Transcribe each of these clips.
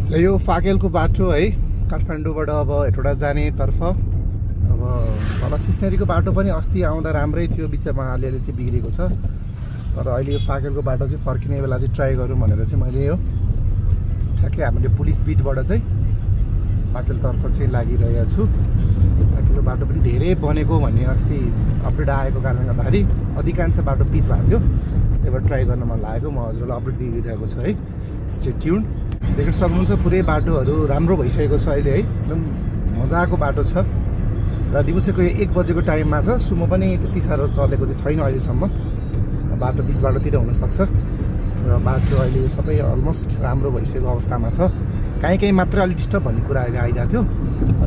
यो फाकेलको बाटो है काठमाडौँबाट अब हेटौडा जाने तर्फ। अब तल सिस्नेरीको बाटो पनि अस्ति आउँदा राम्रै थियो, बिचमा अलिअलि चाहिँ बिग्रेको छ। तर अहिले यो फाकेलको बाटो चाहिँ फर्किने बेला चाहिँ ट्राई गरौँ भनेर चाहिँ मैले यो ठ्याक्कै हामीले पुलिस बिटबाट चाहिँ फाकेलतर्फ चाहिँ लागिरहेको छु। फाकेलको बाटो पनि धेरै बनेको भन्ने अस्ति अपडेट आएको कारणले गर्दाखेरि अधिकांश बाटो पिच भएको थियो, त्यही भएर ट्राई गर्न मन लागेको। म हजुरलाई अपडेट दिइरहेको छु है, स्टे ट्युन। देख्न सक्नुहुन्छ पुरै बाटोहरू राम्रो भइसकेको छ अहिले है, एकदम मजाको बाटो छ। र दिउँसोको 1 बजेको टाइममा छ, सुमो पनि त्यति साह्रो चलेको चाहिँ छैन अहिलेसम्म। बाटो बिच बाटोतिर हुनसक्छ र बाटो अहिले सबै अलमोस्ट राम्रो भइसकेको अवस्थामा छ। कहीँ मात्र अलिक डिस्टर्ब भन्ने कुराहरू आइरहेको थियो,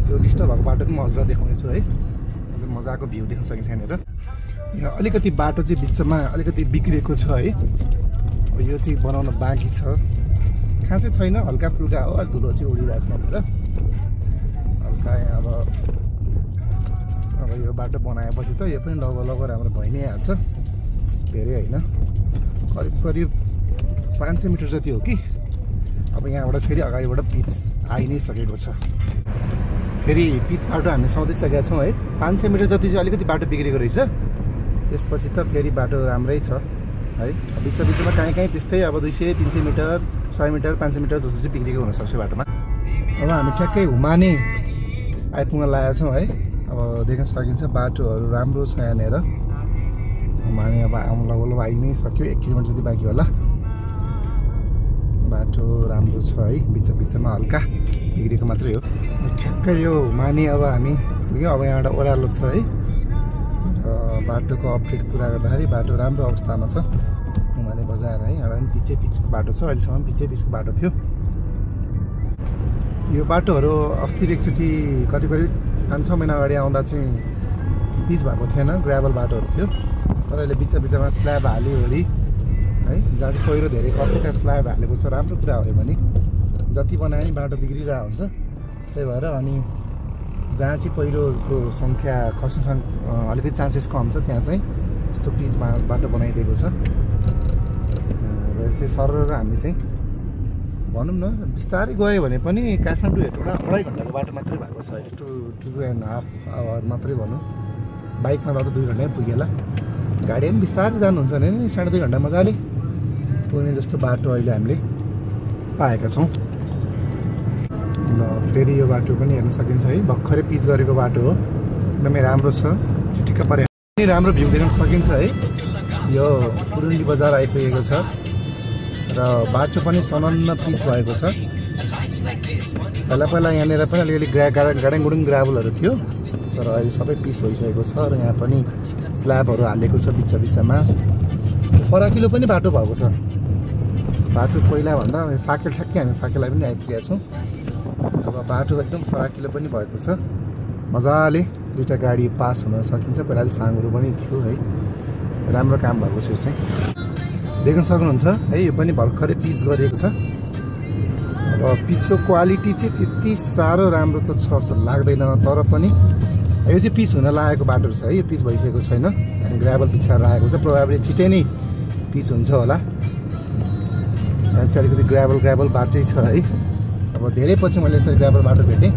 त्यो डिस्टर्ब भएको बाटो पनि म हजुरलाई देखाउनेछु है। एकदम मजाको भ्यू देख्न सकिन्छ यहाँनिर। यहाँ अलिकति बाटो चाहिँ बिचमा अलिकति बिग्रेको छ है, यो चाहिँ बनाउन बाँकी छ। खासै छैन, हल्का फुल्का हो, धुलो चाहिँ उडिरहेको छ यहाँनिर हल्का। अब यो बाटो बनाएपछि त यो पनि लगभग राम्रो भइ नै हाल्छ, धेरै होइन, करिब 500 मिटर जति हो कि। अब यहाँबाट फेरि अगाडिबाट पिच आइ नै सकेको छ, फेरि पिच बाटो हामी सौँदैसकेका छौँ है। 500 मिटर जति चाहिँ अलिकति बाटो बिग्रेको रहेछ, त्यसपछि त फेरि बाटो राम्रै छ है। बिचमा कहीँ त्यस्तै अब 200-300 मिटर, 100 मिटर, 500 मिटर जस्तो चाहिँ बिग्रेको हुनसक्छ बाटोमा। अब हामी ठ्याक्कै हुमाने आइपुग्न लागेका छौँ है। अब देख्न सकिन्छ बाटोहरू राम्रो छ यहाँनिर। हुमाने अब लगभग आइ नै सक्यो, 1 किलोमिटर जति बाँकी होला। बाटो राम्रो छ है, बिचमा हल्का बिग्रेको मात्रै हो। ठ्याक्कै यो हुमाने अब हामी पुग्यो। अब यहाँबाट ओह्रालो छ है। बाटोको अपडेट कुरा गर्दाखेरि बाटो राम्रो अवस्थामा छ। हुमाने बजार है, यहाँ पनि पिचको बाटो छ, अहिलेसम्म पिचको बाटो थियो। यो बाटोहरू अस्ति एकचोटि करिब 5-6 महिना अगाडि आउँदा चाहिँ पिच भएको थिएन, ग्राभल बाटोहरू थियो। तर अहिले बिचमा स्ल्याब हालिवरी है, जहाँ चाहिँ पहिरो धेरै कसेका स्ल्याब हालेको छ। राम्रो कुरा हो भने जति बनाए पनि बाटो बिग्रिरहेको हुन्छ, त्यही भएर अनि जहाँ चाहिँ पहिरोको सङ्ख्या खस्न अलिकति चान्सेस कम छ त्यहाँ चाहिँ यस्तो पिचमा बाटो बनाइदिएको छ। र यसै सरर हामीले चाहिँ भनौँ न बिस्तारै गयो भने पनि काठमाडौँ हेटौडा 2.5 घन्टाको बाटो मात्रै भएको छ अहिले, 2.5 आवर मात्रै भनौँ। बाइकमा त 2 घन्टा पुगेला, गाडी पनि बिस्तारै जानुहुन्छ भने नि 2.5 घन्टा मजाले पुग्ने जस्तो बाटो अहिले हामीले पाएका छौँ। ल फेरि यो बाटो पनि हेर्न सकिन्छ है, भर्खरै पिच गरेको बाटो हो, एकदमै राम्रो छ। चिटिक्क परे पनि राम्रो भ्यू देख्न सकिन्छ है। यो पुरुली बजार आइपुगेको छ र बाटो पनि सनन्न पिच भएको छ। पहिला यहाँनिर पनि अलिअलि गाडाङगुडुङ ग्राभलहरू थियो, तर अहिले सबै पिच भइसकेको छ र यहाँ पनि स्ल्याबहरू हालेको छ बिचमा। फराकिलो पनि बाटो भएको छ। बाटो पहिलाभन्दा फाकेल ठ्याक्कै हामी फाकेललाई पनि आइपुगेका छौँ। अब बाटो एकदम फराकिलो पनि भएको छ, मजाले 2टा गाडी पास हुन सकिन्छ। पहिला अलिक साँगुरो पनि थियो है, राम्रो काम भएको छ। यो चाहिँ देख्न सक्नुहुन्छ है, यो पनि भर्खरै पिच गरिएको छ। अब पिचको क्वालिटी चाहिँ त्यति साह्रो राम्रो त छ जस्तो लाग्दैन, तर पनि यो चाहिँ पिच हुन लागेको बाटो छ है। यो पिच भइसकेको छैन, अनि ग्राभल पिछाएर आएको छ, प्रोभाबली छिटै नै पिच हुन्छ होला। यहाँ चाहिँ अलिकति ग्राभल बाटै छ है। अब धेरै पछि मैले यसरी ग्राभल बाटो भेटेँ।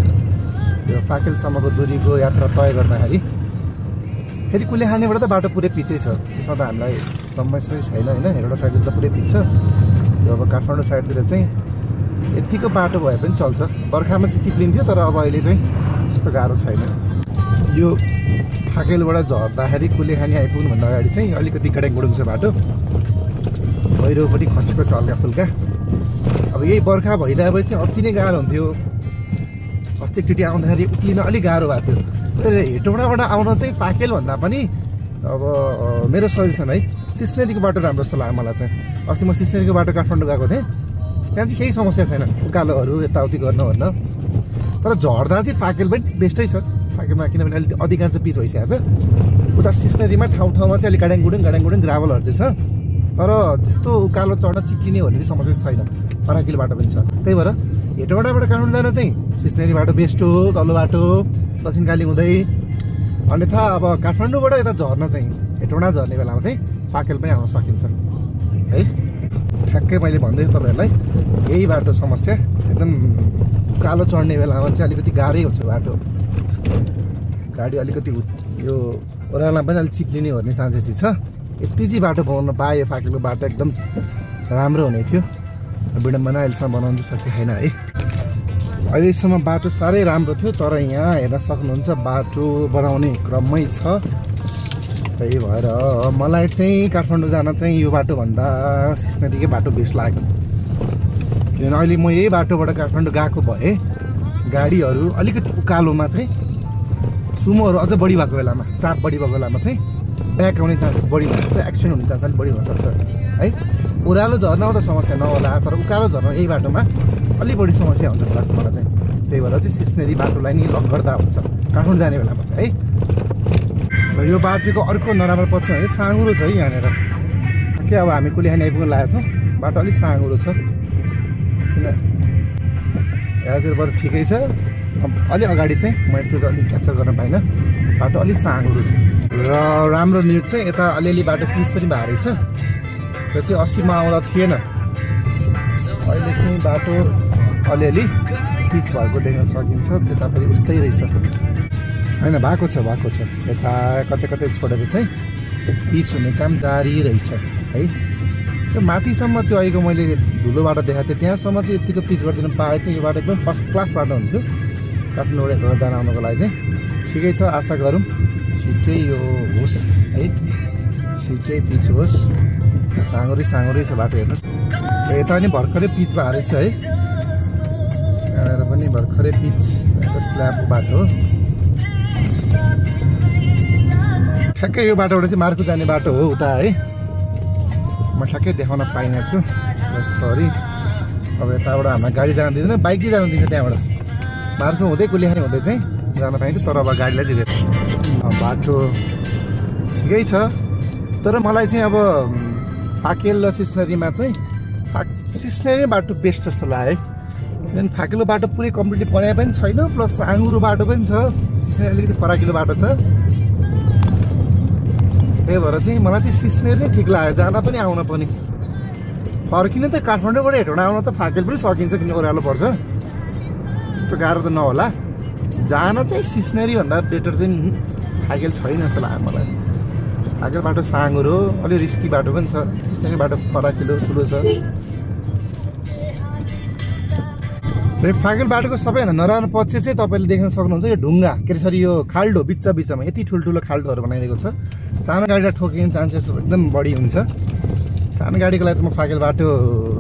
यो फाकेलसम्मको दूरीको यात्रा तय गर्दाखेरि फेरि कुलेखानीबाट त बाटो पुरै पिचै छ, त्यसमा त हामीलाई समस्या छैन होइन। हेटौडा साइडतिर त पुरै पिच छ। यो अब काठमाडौँ साइडतिर चाहिँ यतिको बाटो भए पनि चल्छ। बर्खामा चाहिँ चिप्लिन्थ्यो, तर अब अहिले चाहिँ त्यस्तो गाह्रो छैन। यो फाकेलबाट झर्दाखेरि कुलेखानी आइपुग्नुभन्दा अगाडि चाहिँ अलिकति गाडाङगुडुङ छ बाटो, पहिरो पनि खसेको छ हल्का फुल्का। अब यही बर्खा भइरहेपछि चाहिँ अति नै गाह्रो हुन्थ्यो। अस्ति एकचोटि आउँदाखेरि उक्लिन अलिक गाह्रो भएको थियो। तर हेटौडाबाट आउन चाहिँ फाकेलभन्दा पनि अब मेरो सजेसन है, सिस्नेरीको बाटो राम्रो जस्तो लाग्यो मलाई चाहिँ। अस्ति म सिस्नेरीको बाटो काठमाडौँ गएको थिएँ, त्यहाँ चाहिँ केही समस्या छैन, उकालोहरू यताउति गर्न। तर झर्दा चाहिँ फाकेल पनि बेस्टै छ। फाकेलमा किनभने अलिक अधिकांश पिच भइसकेको छ। उता सिस्नेरीमा ठाउँमा चाहिँ अलिक गाडाङगुडुङ ग्राभलहरू चाहिँ छ, तर त्यस्तो उकालो चढ्न चिप्लिने भन्ने चाहिँ समस्या छैन। फराकिलो बाटो पनि छ, त्यही भएर हेटौडाबाट काठमाडौँ जान चाहिँ सिस्नेरी बाटो बेस्ट हो, तल्लो बाटो दक्षिणकाली हुँदै। अन्यथा अब काठमाडौँबाट यता झर्न चाहिँ हेटौडा झर्ने बेलामा चाहिँ फाकेल पनि आउन सकिन्छ है। ठ्याक्कै मैले भन्दै तपाईँहरूलाई यही बाटो समस्या एकदम कालो चढ्ने बेलामा चाहिँ अलिकति गाह्रै हुन्छ बाटो। गाडी अलिकति यो ओह्रालोमा पनि अलिक चिप्लिने भन्ने चान्सेस छ। यति चाहिँ बाटो बनाउन पायो, फाकेको बाटो एकदम राम्रो हुने थियो। विडम्बना अहिलेसम्म बनाउनु सके छैन है। अहिलेसम्म बाटो साह्रै राम्रो थियो, तर यहाँ हेर्न सक्नुहुन्छ बाटो बनाउने क्रममै छ। त्यही भएर मलाई चाहिँ काठमाडौँ जान चाहिँ यो बाटोभन्दा सिस्नरीकै बाटो बेस्ट लाग्यो। किनभने अहिले म यही बाटोबाट काठमाडौँ गएको भए गाडीहरू अलिकति उकालोमा चाहिँ सुमोहरू अझ बढी भएको बेलामा, चाप बढी भएको बेलामा चाहिँ ब्याक आउने चान्सेस बढी हुनसक्छ, एक्सिडेन्ट हुने चान्स अलिक बढी हुनसक्छ है। ओह्रालो झर्नमा त समस्या नहोला, तर उकालो झर्न यही बाटोमा अलिक बढी समस्या हुन्छ जस्तो लाग्छ मलाई चाहिँ। त्यही भएर चाहिँ सिस्नेरी बाटोलाई नि लक गर्दा हुन्छ काठमाडौँ जाने बेलामा चाहिँ है। र यो बाटोको अर्को नराम्रो पक्ष भने साँगुरो छ है यहाँनिर। के अब हामी कुलिहानी आइपुग्न लागेको छौँ, बाटो अलिक साँगुरो छ। यहाँतिर बरु ठिकै छ, अलि अगाडि चाहिँ मैले त्यो त अलिक क्याप्चर गर्न पाइनँ। बाटो अलिक साँगुरो छ। र राम्रो न्युज चाहिँ यता अलिअलि बाटो पिच पनि भएको रहेछ। त्यो चाहिँ अस्तिमा आउँदा थिएन, अहिले चाहिँ बाटो अलिअलि पिच भएको देख्न सकिन्छ। त्यता फेरि उस्तै रहेछ होइन, भएको छ यता कतै कतै छोडेर चाहिँ पिच हुने काम जारी रहेछ है। त्यो माथिसम्म त्यो अहिलेको मैले धुलो बाटो देखाएको थिएँ, त्यहाँसम्म चाहिँ यतिको पिच गरिदिनु पाए चाहिँ यो बाटो एकदम फर्स्ट क्लास बाटो हुन्थ्यो काठमाडौँबाट जान आउनको लागि चाहिँ। ठिकै छ, आशा गरौँ छिट्टै यो होस् है, छिट्टै पिच होस्। साँगुरै छ बाटो हेर्नुहोस्। यता पनि भर्खरै पिच भएको रहेछ है, यहाँनिर पनि भर्खरै पिच स्ल्याब बाटो हो। ठ्याक्कै यो बाटोबाट चाहिँ मार्कु जाने बाटो हो उता है। म ठ्याक्कै देखाउन पाइनँ छु, सरी। अब यताबाट हामीलाई गाडी जान दिँदैन, बाइक चाहिँ जानु दिन्छ त्यहाँबाट। मार्कु हुँदै कुलिहानी हुँदै चाहिँ जान पाइन्छ, तर अब गाडीलाई चाहिँ बाटो ठिकै छ। तर मलाई चाहिँ अब फाकेल र सिस्नरीमा चाहिँ सिस्नरी बाटो बेस्ट जस्तो लाग्यो है। किनभने फाकेलो बाटो पुरै कम्प्लिटली बनाए पनि छैन, प्लस साँगुरो बाटो पनि छ। सिस्नरी अलिकति फराकिलो बाटो छ, त्यही भएर चाहिँ मलाई चाहिँ सिस्नरी नै ठिक लाग्यो, जान पनि आउन पनि। फर्किन त काठमाडौँबाट हेटौँडा आउन त फाकेल पनि सकिन्छ, किन ओह्रालो पर्छ, त्यस्तो गाह्रो त नहोला। जान चाहिँ सिस्नरी भन्दा बेटर चाहिँ फाकेल छैन जस्तो लाग्यो मलाई। फाकेल बाटो साँगुरो, अलिक रिस्की बाटो पनि छ, सिस्नरी बाटो फराकिलो ठुलो छ। र फाकेल बाटोको सबैभन्दा नराम्रो पक्ष चाहिँ तपाईँले देख्न सक्नुहुन्छ यो ढुङ्गा, के अरे सरी यो खाल्डो बिचमा यति ठुल्ठुलो खाल्डोहरू बनाइदिएको छ। सानो गाडीलाई ठोकिने चान्सेस एकदम बढी हुन्छ। सानो गाडीको लागि त म फाकेल बाटो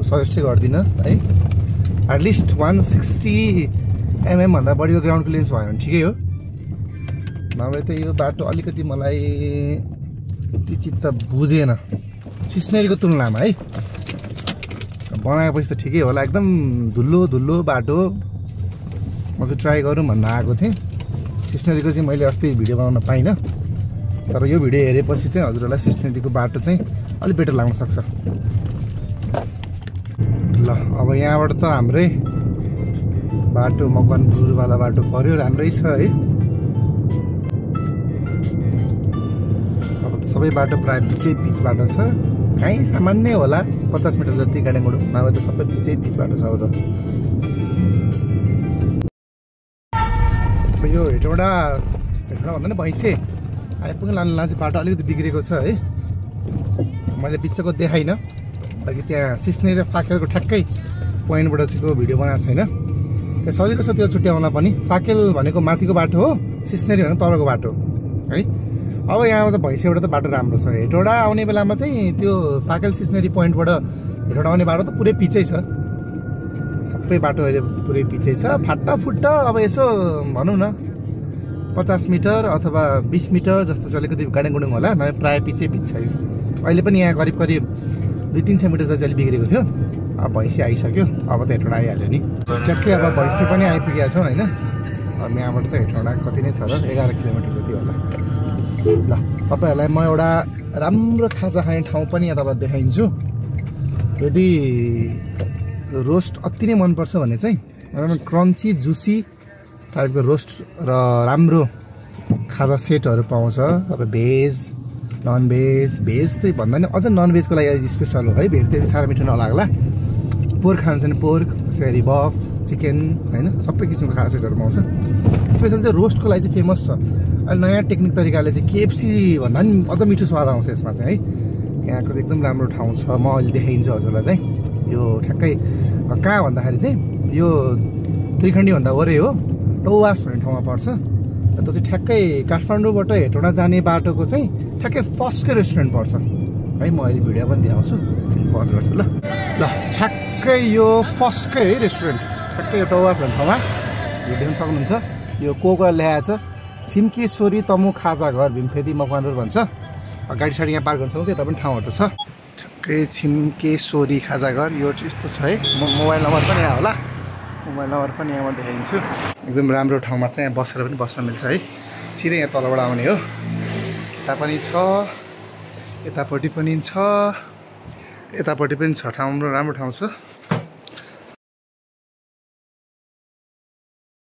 सजेस्टै गर्दिनँ है। एटलिस्ट 160 mm भन्दा बढीको ग्राउन्ड क्लियरेन्स भयो भने ठिकै हो, नभए त यो बाटो अलिकति मलाई यति चित्त बुझेन सिस्नेरीको तुलनामा है। बनाएपछि त ठिकै होला, एकदम धुलो बाटो। म चाहिँ ट्राई गरौँ भन्न आएको थिएँ। सिस्नेरीको चाहिँ मैले अस्ति भिडियो बनाउन पाइनँ, तर यो भिडियो हेरेपछि चाहिँ हजुरहरूलाई सिस्नेरीको बाटो चाहिँ अलिक बेटर लाग्न सक्छ। ल अब यहाँबाट त हाम्रै बाटो मकवानपुरवाला बाटो पऱ्यो, राम्रै छ है। अब सबै बाटो प्राय पिच बाटो छ, कहीँ सामान्य होला 50 मिटर जति गाडीबाट, नभए त सबै पिच बाटो छ। अब त यो हेटौँडा भन्दा नि भैँसे आइपुग्न लाने बाटो अलिकति बिग्रेको छ है। मैले बिचको देखाइनँ, अघि त्यहाँ सिस्नेरी र फाकेलको ठ्याक्कै पोइन्टबाट चाहिँ भिडियो बनाएको छैन। त्यहाँ सजिलो छ त्यो छुट्याउन पनि। फाकेल भनेको माथिको बाटो हो, सिस्नेरी भनेको तलको बाटो है। अब यहाँ त भैँसेबाट त बाटो राम्रो छ। हेटौँडा आउने बेलामा चाहिँ त्यो फाकेल सिस्नेरी पोइन्टबाट हेटौँडा आउने बाटो त पुरै पिचै छ, सबै बाटो अहिले पुरै पिचै छ। फाट्टा अब यसो भनौँ न 50 मिटर अथवा 20 मिटर जस्तो चाहिँ अलिकति गाडेङगुडुङ होला, नभए प्रायः पिचै छ यो। अहिले पनि यहाँ करिब 200-300 मिटर चाहिँ अलिक बिग्रेको थियो। अब भैँसी आइसक्यो, अब त हेटौँडा आइहाल्यो नि ट्याक्कै। अब भैँसी पनि आइपुगेको छ होइन। अब यहाँबाट चाहिँ हेटौँडा कति नै छ र 11 किलोमिटर जति होला। ल तपाईँहरूलाई म एउटा राम्रो खाजा खाने ठाउँ पनि यहाँ तपाईँ देखाइदिन्छु। यदि रोस्ट अति नै मनपर्छ भने चाहिँ क्रन्ची जुसी टाइपको रोस्ट र राम्रो खाजा सेटहरू पाउँछ। अब भेज नन भेज चाहिँ भन्दा नि अझ नन भेजको लागि स्पेसल हो है। भेज त्यति साह्रो मिठो नलाग्ला, पोर्क खानुहुन्छ भने पोर्क, त्यसरी बफ, चिकन होइन सबै किसिमको खाना सेटहरू पाउँछ। स्पेसल चाहिँ रोस्टको लागि चाहिँ फेमस छ। अहिले नयाँ टेक्निक तरिकाले चाहिँ KFC भन्दा पनि अझ मिठो स्वाद आउँछ यसमा चाहिँ है। यहाँको एकदम राम्रो ठाउँ छ। म अहिले देखाइदिन्छु हजुरलाई चाहिँ। यो ठ्याक्कै कहाँ भन्दाखेरि चाहिँ यो त्रिखण्डीभन्दा वरै हो, टौवास भन्ने ठाउँमा पर्छ। त्यो चाहिँ ठ्याक्कै काठमाडौँबाट हेटौँडा जाने बाटोको चाहिँ ठ्याक्कै फर्स्टकै रेस्टुरेन्ट पर्छ है। म अहिले भिडियो पनि देखाउँछु, एकछिन पज गर्छु ल। ठ्याक्कै यो फर्स्टकै है रेस्टुरेन्ट, ठ्याक्कै यो टौवास भन्ने ठाउँमा यो देख्न सक्नुहुन्छ। यो कोको लेखाएको छ छिम्केश्वरी तमु खाजा घर भीमफेदी मकवानपुर भन्छ। गाडी साडी यहाँ पार्क गर्न सक्छ। यता पनि ठाउँहरू छ ठ्याक्कै छिम्केश्वरी खाजा घर। यो यस्तो छ है। मोबाइल नम्बर पनि यहाँ होला, मोबाइल नम्बर पनि यहाँ म देखाइदिन्छु। एकदम राम्रो ठाउँमा चाहिँ यहाँ बसेर पनि बस्न मिल्छ है। सिधै यहाँ तलबाट आउने हो। यता पनि छ, यतापट्टि पनि छ, यतापट्टि पनि छ। राम्रो ठाउँ छ।